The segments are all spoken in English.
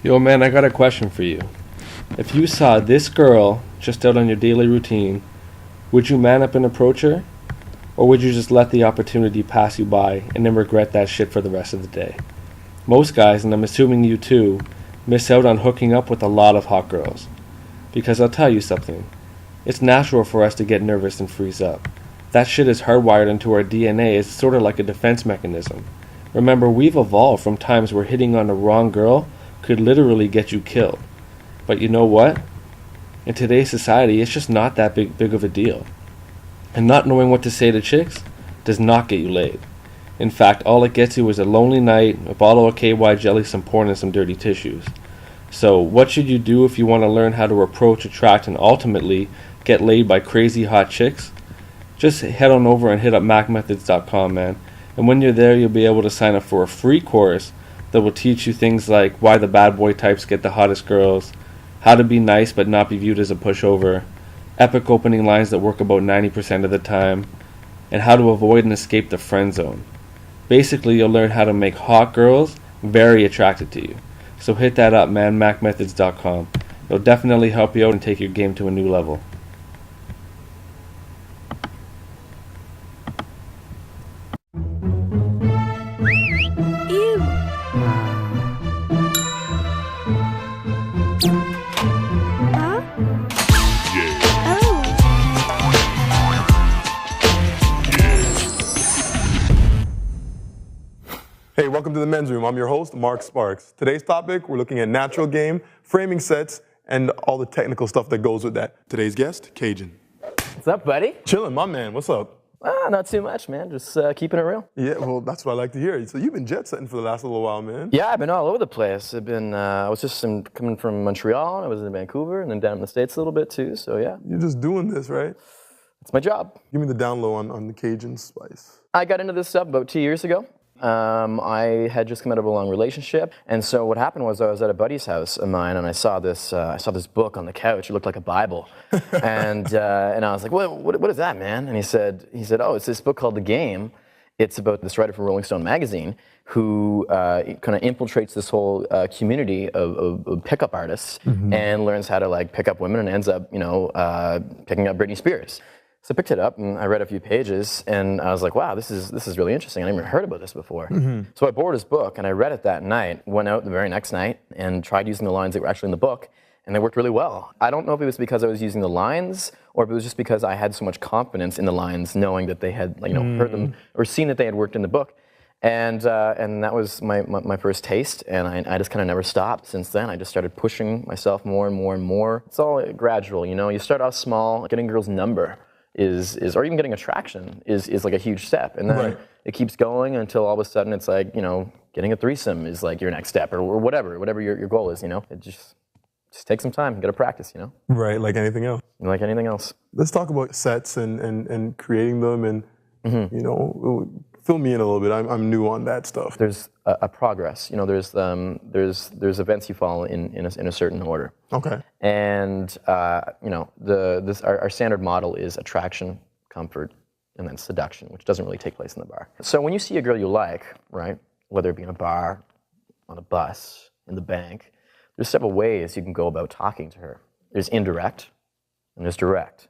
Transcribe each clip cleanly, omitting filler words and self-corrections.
Yo, man, I got a question for you. If you saw this girl just out on your daily routine, would you man up and approach her? Or would you just let the opportunity pass you by and then regret that shit for the rest of the day? Most guys, and I'm assuming you too, miss out on hooking up with a lot of hot girls. Because I'll tell you something. It's natural for us to get nervous and freeze up. That shit is hardwired into our DNA. It's sort of like a defense mechanism. Remember, we've evolved from times where hitting on the wrong girl could literally get you killed. But you know what? In today's society, it's just not that big of a deal. And not knowing what to say to chicks does not get you laid. In fact, all it gets you is a lonely night, a bottle of KY jelly, some porn, and some dirty tissues. So, what should you do if you want to learn how to approach, attract, and ultimately get laid by crazy hot chicks? Just head on over and hit up macmethods.com, man. And when you're there, you'll be able to sign up for a free course that will teach you things like why the bad boy types get the hottest girls, how to be nice but not be viewed as a pushover, epic opening lines that work about 90% of the time, and how to avoid and escape the friend zone. Basically, you'll learn how to make hot girls very attracted to you. So hit that up, man, macmethods.com. It'll definitely help you out and take your game to a new level. Ew. Huh? Oh. Hey, welcome to the men's room. I'm your host, Mark Sparks. Today's topic, we're looking at natural game, framing sets, and all the technical stuff that goes with that. Today's guest, Cajun. What's up, buddy? Chillin', my man. What's up? Not too much, man. Just keeping it real. Yeah, well, that's what I like to hear. So you've been jet setting for the last little while, man. Yeah, I've been all over the place. I was just coming from Montreal. I was in Vancouver, and then down in the States a little bit too. So yeah, You're just doing this, right? it's my job. Give me the down low on the Cajun spice. I got into this stuff about 2 years ago. I had just come out of a long relationship, and so what happened was I was at a buddy's house of mine, and I saw this book on the couch. It looked like a Bible, and I was like, what is that, man? And he said, oh, it's this book called The Game. It's about this writer from Rolling Stone magazine who kind of infiltrates this whole community of pickup artists and learns how to like pick up women and ends up, picking up Britney Spears. So I picked it up and I read a few pages and I was like, wow, this is really interesting. I never heard about this before. So I borrowed his book and I read it that night, went out the very next night and tried using the lines that were actually in the book, and they worked really well. I don't know if it was because I was using the lines or if it was just because I had so much confidence in the lines, knowing that they had heard them or seen that they had worked in the book. And that was my first taste, and I just kind of never stopped since then. I just started pushing myself more and more and more. It's all gradual, You start off small. Getting a girl's number is or even getting attraction is like a huge step, and then it keeps going until all of a sudden it's like getting a threesome is like your next step, or whatever your goal is. It just take some time, gotta practice. Right, like anything else. Like anything else. Let's talk about sets and creating them and, fill me in a little bit. I'm new on that stuff. There's a progress. There's events you follow in a certain order. Okay. And our standard model is attraction, comfort, and then seduction, which doesn't really take place in the bar. So when you see a girl you like, right, whether it be in a bar, on a bus, in the bank, there's several ways you can go about talking to her. There's indirect, and there's direct.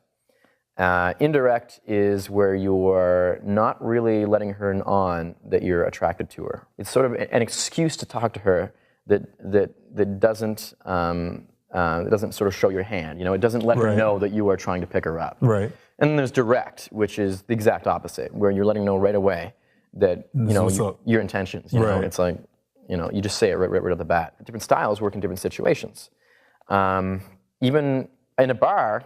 Indirect is where you're not really letting her on that you're attracted to her. It's sort of an excuse to talk to her that doesn't sort of show your hand. It doesn't let her know that you are trying to pick her up. Right. And then there's direct, which is the exact opposite, where you're letting her know right away that your intentions. It's like you just say it right off the bat. Different styles work in different situations. Even in a bar,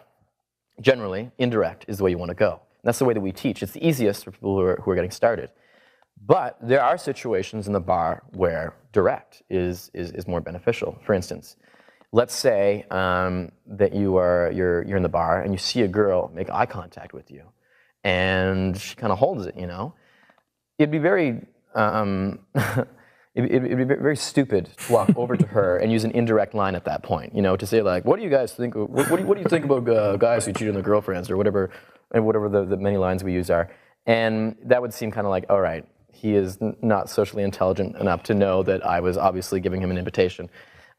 generally, indirect is the way you want to go. And that's the way that we teach. It's the easiest for people who are getting started. But there are situations in the bar where direct is more beneficial. For instance, let's say that you're in the bar and you see a girl make eye contact with you, and she kind of holds it. It'd be very It'd be very stupid to walk over to her and use an indirect line at that point, to say like, "What do you guys think? What do you think about guys who cheat on their girlfriends or whatever?" And whatever the many lines we use are, and that would seem kind of like, all right, he is not socially intelligent enough to know that I was obviously giving him an invitation.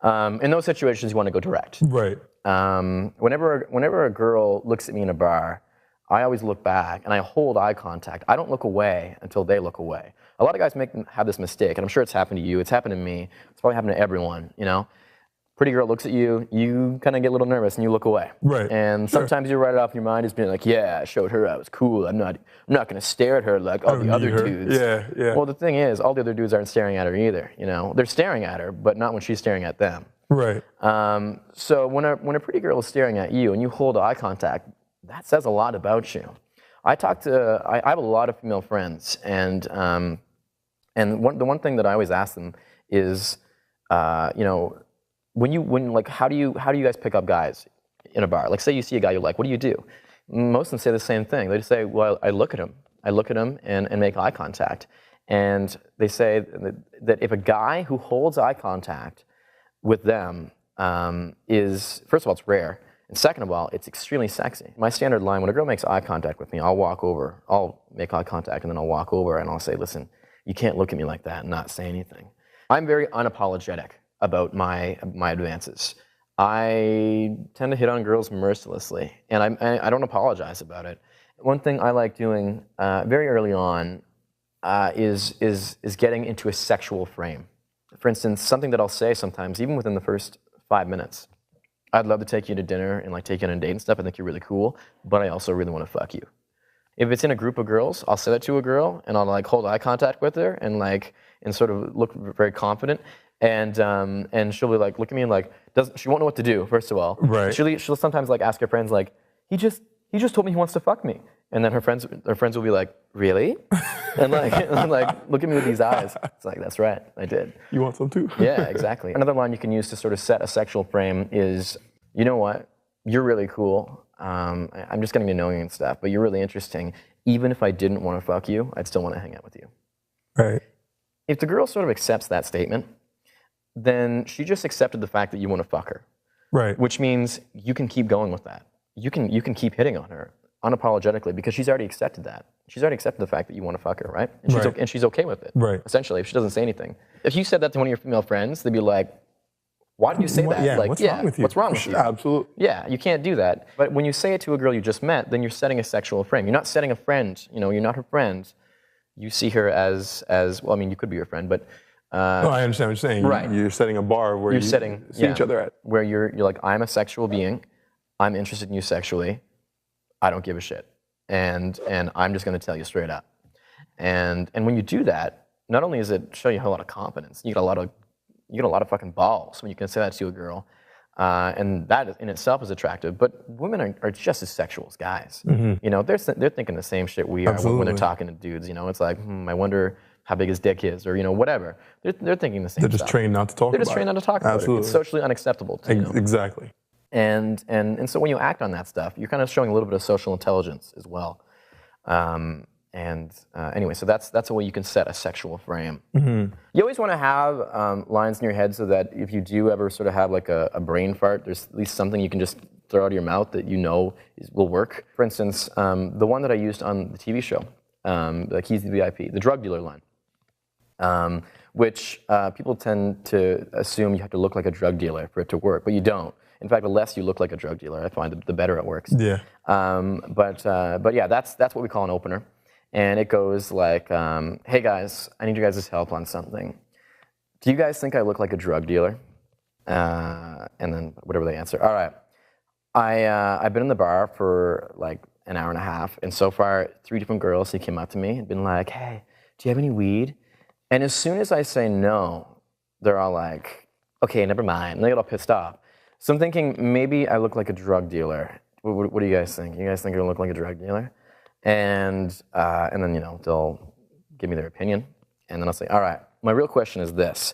In those situations, you want to go direct. Right. Whenever a girl looks at me in a bar, I always look back and I hold eye contact. I don't look away until they look away. A lot of guys have this mistake, and I'm sure it's happened to you. It's happened to me. It's probably happened to everyone. You know, pretty girl looks at you, you kind of get a little nervous and you look away. Right. And sometimes you write it off in your mind as being like, yeah, I showed her I was cool. I'm not going to stare at her like all the other dudes. Yeah, yeah. Well, the thing is, all the other dudes aren't staring at her either. You know, they're staring at her, but not when she's staring at them. Right. So when a pretty girl is staring at you and you hold eye contact, that says a lot about you. I have a lot of female friends, and the one thing that I always ask them is, you know, how do you guys pick up guys in a bar? Like, say you see a guy you like, what do you do? Most of them say the same thing. They just say, well, I look at him and make eye contact. And they say that if a guy who holds eye contact with them is, first of all, it's rare. And second of all, it's extremely sexy. My standard line, when a girl makes eye contact with me, I'll make eye contact and then I'll walk over and I'll say, listen, you can't look at me like that and not say anything. I'm very unapologetic about my advances. I tend to hit on girls mercilessly, and I don't apologize about it. One thing I like doing very early on is getting into a sexual frame. For instance, something that I'll say sometimes, even within the first 5 minutes. I'd love to take you to dinner and like take you on a date and stuff. I think you're really cool, but I also really want to fuck you. If it's in a group of girls, I'll say that to a girl and I'll like hold eye contact with her and sort of look very confident. And she'll be like, look at me and like, she won't know what to do, first of all. Right. She'll sometimes like ask her friends like, he just told me he wants to fuck me. And then her friends will be like, really? and like, look at me with these eyes. It's like, that's right, I did. You want some too? Yeah, exactly. Another line you can use to sort of set a sexual frame is, you know what, you're really cool. I'm just getting to know you and stuff, but you're really interesting. Even if I didn't want to fuck you, I'd still want to hang out with you. Right. If the girl sort of accepts that statement, then she just accepted the fact that you want to fuck her. Right. Which means you can keep going with that. You can keep hitting on her unapologetically because she's already accepted that. She's already accepted the fact that you want to fuck her, right? And she's, Right. and she's okay with it. Right. Essentially, if she doesn't say anything. If you said that to one of your female friends, they'd be like, why did you say that? Yeah, Like, what's wrong with you? What's wrong with you? Absolutely. Yeah, you can't do that. But when you say it to a girl you just met, then you're setting a sexual frame. You're not setting a friend. You know, you're not her friend. You see her as well. I mean, you could be her friend, but No, I understand what you're saying. Right. You're setting a bar where you're you setting see each other at. where you're like, I'm a sexual being. I'm interested in you sexually. I don't give a shit, and I'm just going to tell you straight up. And when you do that, not only does it show you a lot of confidence, you get a lot of fucking balls when you can say that to a girl, and that in itself is attractive. But women are just as sexual as guys. You know, they're thinking the same shit we are when Absolutely. they're talking to dudes. You know, it's like, I wonder how big his dick is, or you know, whatever. They're thinking the same. They're just stuff. trained not to talk They're about just trained it. not to talk about Absolutely. it. It's socially unacceptable. To, you know? Exactly. And so when you act on that stuff, you're kind of showing a little bit of social intelligence as well. Anyway, so that's a way you can set a sexual frame. You always want to have lines in your head so that if you do ever sort of have like a brain fart, there's at least something you can just throw out of your mouth that you know will work. For instance, the one that I used on the TV show, the Keys to the VIP, the drug dealer line, which people tend to assume you have to look like a drug dealer for it to work, but you don't. In fact, the less you look like a drug dealer, I find the better it works. Yeah. But yeah, that's what we call an opener. And it goes like, hey guys, I need you guys' help on something. Do you guys think I look like a drug dealer? And then whatever they answer. All right. I've been in the bar for like an hour and a half, and so far 3 different girls who came up to me and been like, hey, do you have any weed? And as soon as I say no, they're all like, okay, never mind. And they get all pissed off. So I'm thinking maybe I look like a drug dealer. What do you guys think? You guys think I look like a drug dealer? And then, you know, they'll give me their opinion. And then I'll say, all right, my real question is this.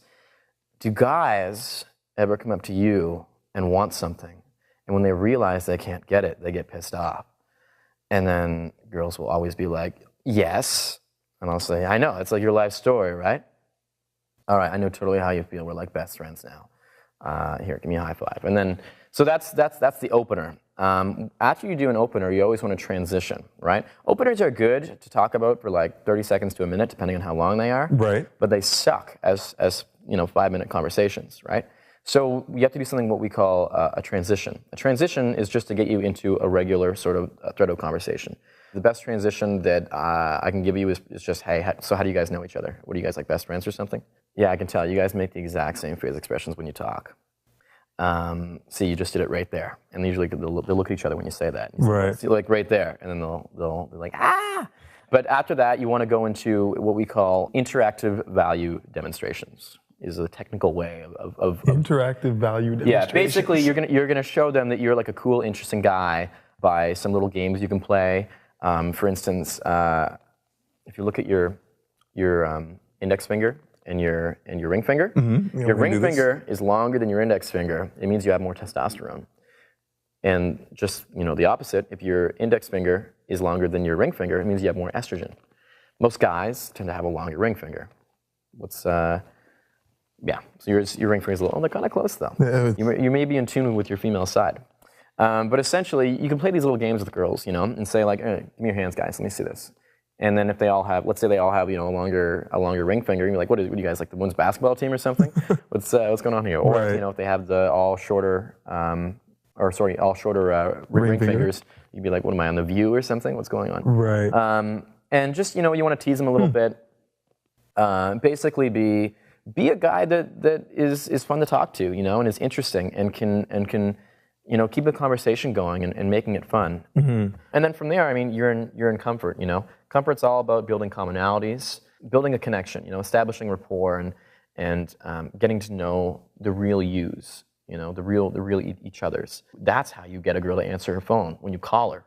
Do guys ever come up to you and want something? And when they realize they can't get it, they get pissed off. And then girls will always be like, yes. And I'll say, I know, it's like your life story, right? All right, I know totally how you feel. We're like best friends now. Here, give me a high five. And then, so that's the opener. After you do an opener, you always want to transition, right? Openers are good to talk about for like 30 seconds to a minute, depending on how long they are. Right. But they suck as you know, 5-minute conversations, right? So you have to do something what we call a transition. A transition is just to get you into a regular sort of thread of conversation. The best transition that I can give you is just, hey, so how do you guys know each other? What are you guys, like best friends or something? Yeah, I can tell. You guys make the exact same phrase expressions when you talk. See, you just did it right there. And usually they'll look at each other when you say that. Right. See, like right there. And then they'll be like, ah! But after that, you want to go into what we call interactive value demonstrations. Is a technical way of Interactive value demonstrations. yeah, basically you're gonna show them that you're like a cool, interesting guy by some little games you can play. For instance, if you look at your index finger and your ring finger, Yeah, your we're gonna ring do this. finger is longer than your index finger. It means you have more testosterone. And just the opposite, if your index finger is longer than your ring finger, it means you have more estrogen. Most guys tend to have a longer ring finger. Yeah, so your ring finger is they're kind of close though. Yeah, You may be in tune with your female side. But essentially, you can play these little games with girls, and say like, hey, give me your hands, guys, let me see this. And then if they all have, let's say they all have, a longer ring finger, you're like, what are you guys, like the women's basketball team or something? What's going on here? Or, Right. if they have the all shorter ring finger. fingers, you'd be like, what am I, on The View or something? What's going on? Right. And just, you want to tease them a little bit. Basically be a guy that is fun to talk to, and is interesting and can keep the conversation going and making it fun. And then from there, I mean, you're in comfort. Comfort's all about building commonalities, building a connection. Establishing rapport and getting to know the real yous. The real each other's. That's how you get a girl to answer her phone when you call her.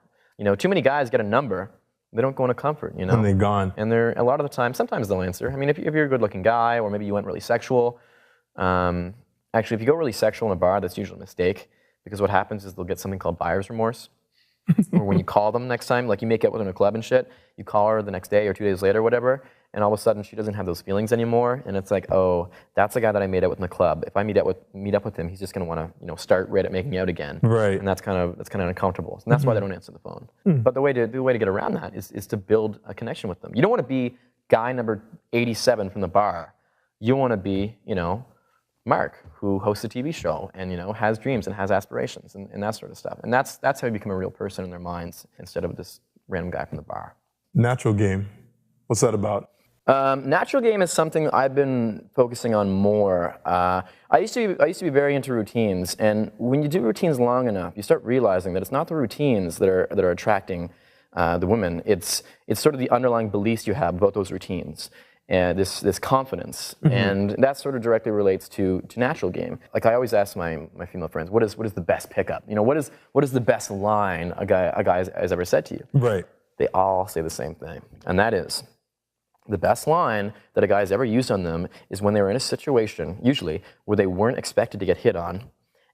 Too many guys get a number, they don't go into comfort. And they're gone. And they're a lot of the time, sometimes they'll answer. I mean, if you're a good-looking guy, or maybe you went really sexual. Actually, if you go really sexual in a bar, that's usually a mistake, because what happens is they'll get something called buyer's remorse. Or when you call them next time, like you make out with her in a club and shit, you call her the next day or 2 days later, or whatever, and all of a sudden she doesn't have those feelings anymore, and it's like, oh, that's the guy that I made out with in the club. If I meet up with him, he's just gonna want to, start right at making out again. Right. And that's kind of uncomfortable. And that's why they don't answer the phone. But the way to get around that is to build a connection with them. You don't want to be guy number 87 from the bar. You want to be, Mark, who hosts a TV show and has dreams and has aspirations and that sort of stuff. And that's how you become a real person in their minds instead of this random guy from the bar. Natural game. What's that about? Natural game is something I've been focusing on more. I used to be very into routines, and when you do routines long enough, you start realizing that it's not the routines that are attracting the women. It's sort of the underlying beliefs you have about those routines. And this confidence, and that sort of directly relates to natural game. Like I always ask my female friends, what is the best pickup? What is the best line a guy has ever said to you? Right. They all say the same thing, and that is, the best line that a guy has ever used on them is when they were in a situation, usually, where they weren't expected to get hit on,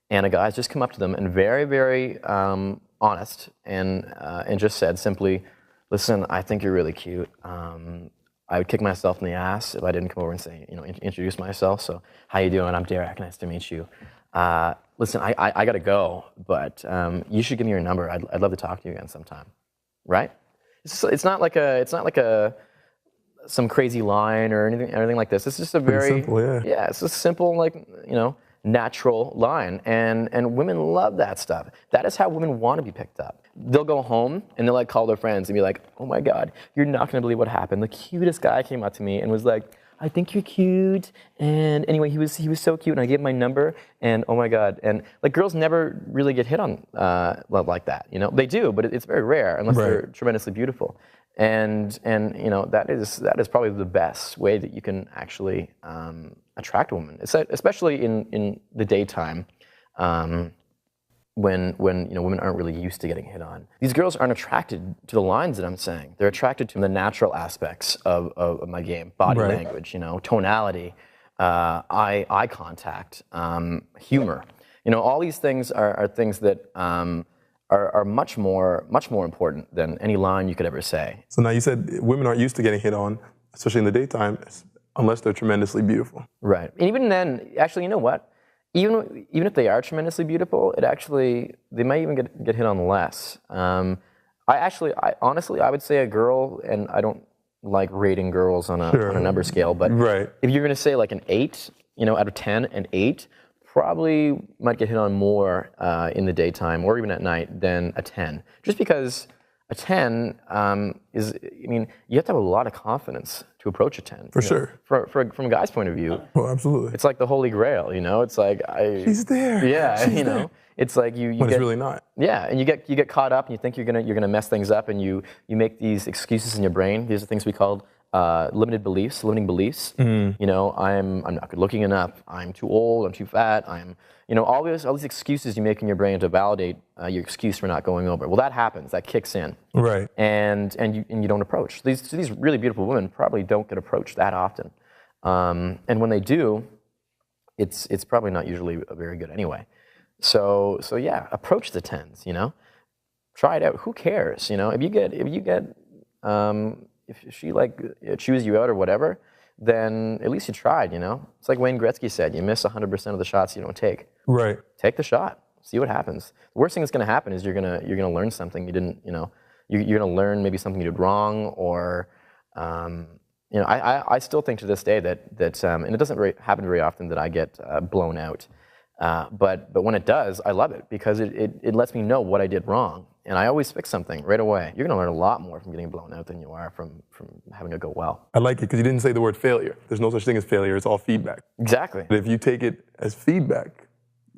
and a guy's just come up to them and very, very honest and just said simply, listen, I think you're really cute. I would kick myself in the ass if I didn't come over and say, introduce myself. So, how you doing? I'm Derek. Nice to meet you. Listen, I got to go, but you should give me your number. I'd love to talk to you again sometime. Right? It's not like some crazy line or anything like this. It's just a very simple, yeah. It's a simple natural line, and women love that stuff. That is how women want to be picked up. They'll go home and they'll call their friends and be like, oh my God, you're not gonna believe what happened. The cutest guy came up to me and was like, I think you're cute. And anyway, he was so cute, and I gave him my number, and oh my God. And like girls never really get hit on like that. They do, but it's very rare unless they're tremendously beautiful. And that is probably the best way that you can actually attract a woman, especially in the daytime, when women aren't really used to getting hit on. These girls aren't attracted to the lines that I'm saying. They're attracted to the natural aspects of my game: body language, tonality, eye contact, humor. All these things are things that are much more important than any line you could ever say. So now you said women aren't used to getting hit on, especially in the daytime, unless they're tremendously beautiful. Right. And even then, actually, you know what? Even if they are tremendously beautiful, they might even get hit on less. Honestly, I would say a girl, and I don't like rating girls on a number scale, but if you're going to say like an 8, out of 10, an 8, probably might get hit on more in the daytime or even at night than a 10. Just because a 10 is, I mean, you have to have a lot of confidence to approach a 10. For sure. From a guy's point of view, Oh, absolutely. it's like the Holy Grail, you know? It's like, She's there. yeah, She's you know? there. It's like you But get, it's really not. yeah, and you get caught up and you think you're gonna mess things up and you make these excuses in your brain. These are things we call limiting beliefs. You know, I'm not good looking enough. I'm too old. I'm too fat. You know, all these excuses you make in your brain to validate your excuse for not going over. Well, that happens. That kicks in. Right. And you don't approach. These really beautiful women probably don't get approached that often. And when they do, it's probably not usually very good anyway. So yeah, approach the 10s, you know? Try it out. Who cares, you know? If she like chews you out or whatever, then at least you tried, you know? It's like Wayne Gretzky said, you miss 100% of the shots you don't take. Right. Take the shot. See what happens. The worst thing that's going to happen is you're gonna learn something you didn't, you know, you're going to learn maybe something you did wrong or, you know, I still think to this day that and it doesn't happen very often that I get blown out. But when it does, I love it because it lets me know what I did wrong. And I always fix something right away. You're going to learn a lot more from getting blown out than you are from having it go well. I like it because you didn't say the word failure. There's no such thing as failure. It's all feedback. Exactly. But if you take it as feedback,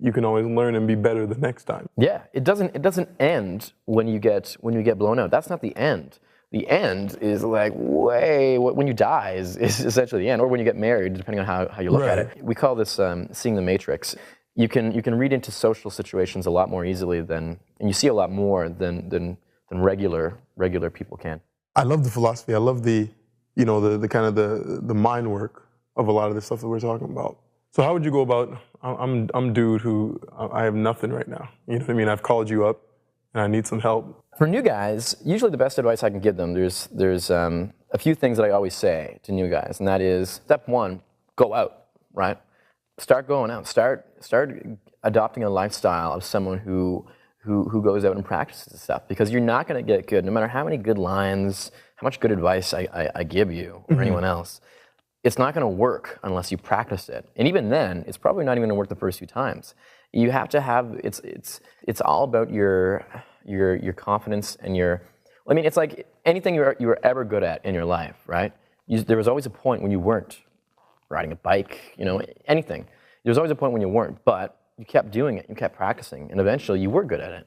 you can always learn and be better the next time. Yeah, it doesn't end when you get blown out. That's not the end. The end is like when you die is essentially the end, or when you get married, depending on how you look at it. We call this seeing the matrix. You can read into social situations a lot more easily and you see a lot more than regular people can. I love the philosophy. I love the kind of the mind work of a lot of the stuff that we're talking about. So how would you go about? I'm a dude who I have nothing right now. You know what I mean? I've called you up and I need some help. For new guys, usually the best advice I can give them, there's a few things that I always say to new guys, and that is, step one, go out, right? Start going out. Start adopting a lifestyle of someone who goes out and practices stuff, because you're not going to get good, no matter how many good lines, how much good advice I give you or anyone else. It's not going to work unless you practice it, and even then, it's probably not even going to work the first few times. You have to have it's all about your confidence and I mean, it's like anything you were ever good at in your life, right? There was always a point when you weren't. Riding a bike, you know, anything. There was always a point when you weren't, but you kept doing it, you kept practicing, and eventually you were good at it.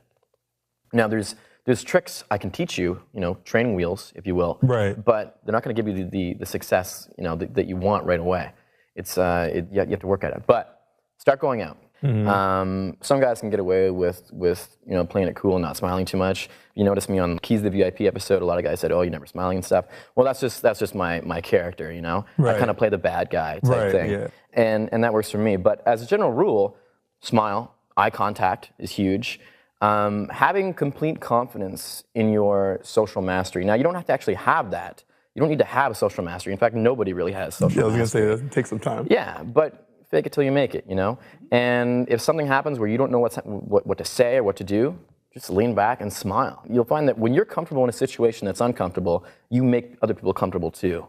Now there's tricks I can teach you, you know, training wheels, if you will. Right. But they're not going to give you the success, you know, that you want right away. You have to work at it. But start going out. Mm-hmm. Some guys can get away with you know, playing it cool and not smiling too much. You noticed me on Keys to the VIP episode. A lot of guys said, "Oh, you're never smiling and stuff." Well, that's just my character, you know. Right. I kind of play the bad guy type thing, yeah. and that works for me. But as a general rule, smile, eye contact is huge. Having complete confidence in your social mastery. Now, you don't have to actually have that. You don't need to have a social mastery. In fact, nobody really has social mastery. I was going to say, that takes some time. Yeah, but fake it till you make it, you know? And if something happens where you don't know what to say or what to do, just lean back and smile. You'll find that when you're comfortable in a situation that's uncomfortable, you make other people comfortable too.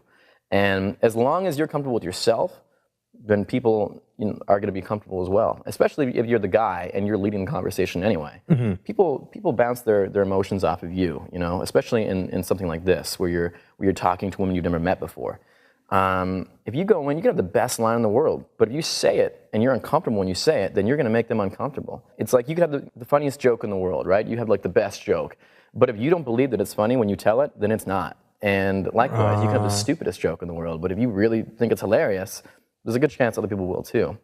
And as long as you're comfortable with yourself, then people are going to be comfortable as well. Especially if you're the guy and you're leading the conversation anyway. Mm-hmm. People bounce their emotions off of you, you know, especially in something like this where you're talking to women you've never met before. If you go in, you can have the best line in the world, but if you say it and you're uncomfortable when you say it, then you're going to make them uncomfortable. It's like you could have the funniest joke in the world, right? You have like the best joke, but if you don't believe that it's funny when you tell it, then it's not. And likewise, you can have the stupidest joke in the world, but if you really think it's hilarious, there's a good chance other people will too.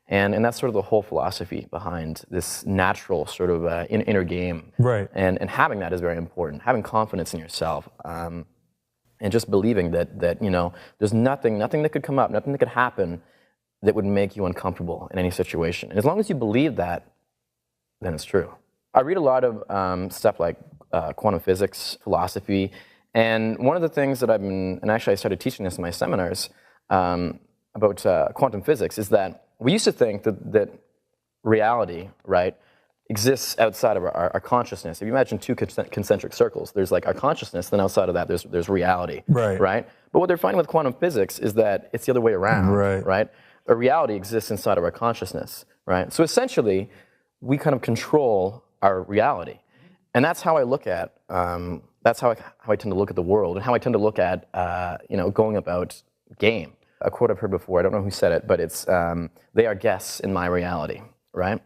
And that's sort of the whole philosophy behind this natural sort of inner game. Right. And having that is very important. Having confidence in yourself. And just believing that you know, there's nothing that could come up, nothing that could happen that would make you uncomfortable in any situation. And as long as you believe that, then it's true. I read a lot of stuff like quantum physics, philosophy, and one of the things that and actually I started teaching this in my seminars about quantum physics, is that we used to think that reality, right, exists outside of our consciousness. If you imagine two concentric circles, there's like our consciousness, then outside of that there's reality, right? But what they're finding with quantum physics is that it's the other way around, right? a reality exists inside of our consciousness, right? So essentially, we kind of control our reality. And that's how I look at, that's how I tend to look at the world and how I tend to look at, going about game. A quote I've heard before, I don't know who said it, but it's, they are guests in my reality, right?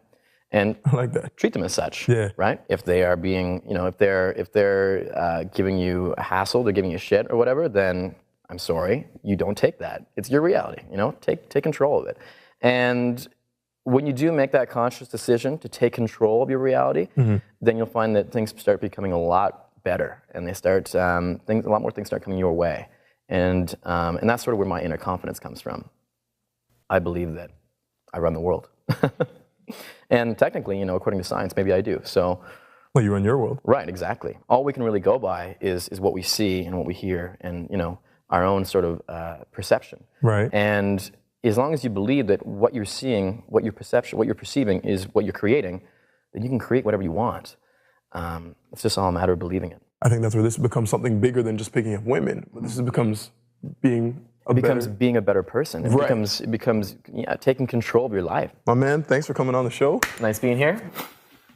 And I like that. treat them as such, Yeah. right? If they are being, if they're giving you a hassle, they're giving you shit or whatever, then I'm sorry, you don't take that. It's your reality, take control of it. And when you do make that conscious decision to take control of your reality, then you'll find that things start becoming a lot better, and they start a lot more things start coming your way, and that's sort of where my inner confidence comes from. I believe that I run the world, and technically, according to science, maybe I do. So, well, you run your world, right? Exactly. All we can really go by is what we see and what we hear, and our own sort of perception, right? And as long as you believe that what you're seeing, what you're perceiving is what you're creating, then you can create whatever you want. It's just all a matter of believing it. I think that's where this becomes something bigger than just picking up women. But this becomes being a better person. It becomes taking control of your life. My man, thanks for coming on the show. Nice being here.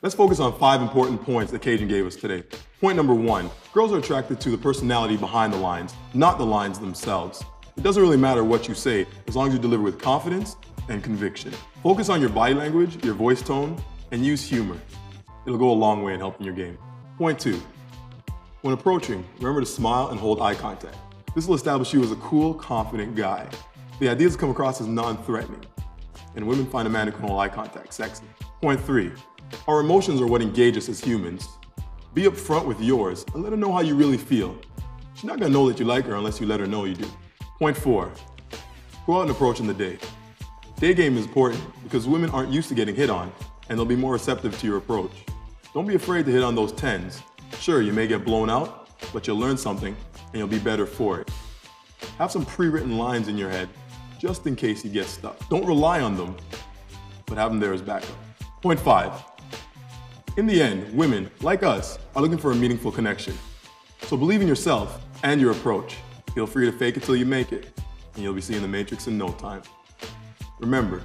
Let's focus on 5 important points that Cajun gave us today. Point number 1, girls are attracted to the personality behind the lines, not the lines themselves. It doesn't really matter what you say, as long as you deliver with confidence and conviction. Focus on your body language, your voice tone, and use humor. It'll go a long way in helping your game. Point 2, when approaching, remember to smile and hold eye contact. This will establish you as a cool, confident guy. The ideas come across as non-threatening, and women find a man who can hold eye contact sexy. Point 3, our emotions are what engage us as humans. Be upfront with yours and let her know how you really feel. She's not gonna know that you like her unless you let her know you do. Point 4, go out and approach in the day. Day game is important because women aren't used to getting hit on, and they'll be more receptive to your approach. Don't be afraid to hit on those 10s. Sure, you may get blown out, but you'll learn something and you'll be better for it. Have some pre-written lines in your head, just in case you get stuck. Don't rely on them, but have them there as backup. Point 5, in the end, women, like us, are looking for a meaningful connection. So believe in yourself and your approach. Feel free to fake it till you make it, and you'll be seeing the Matrix in no time. Remember,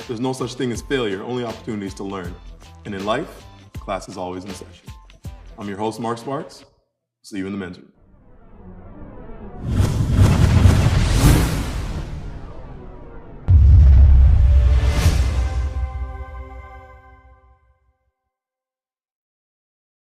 there's no such thing as failure, only opportunities to learn. And in life, class is always in session. I'm your host, Mark Sparks. See you in the men's room.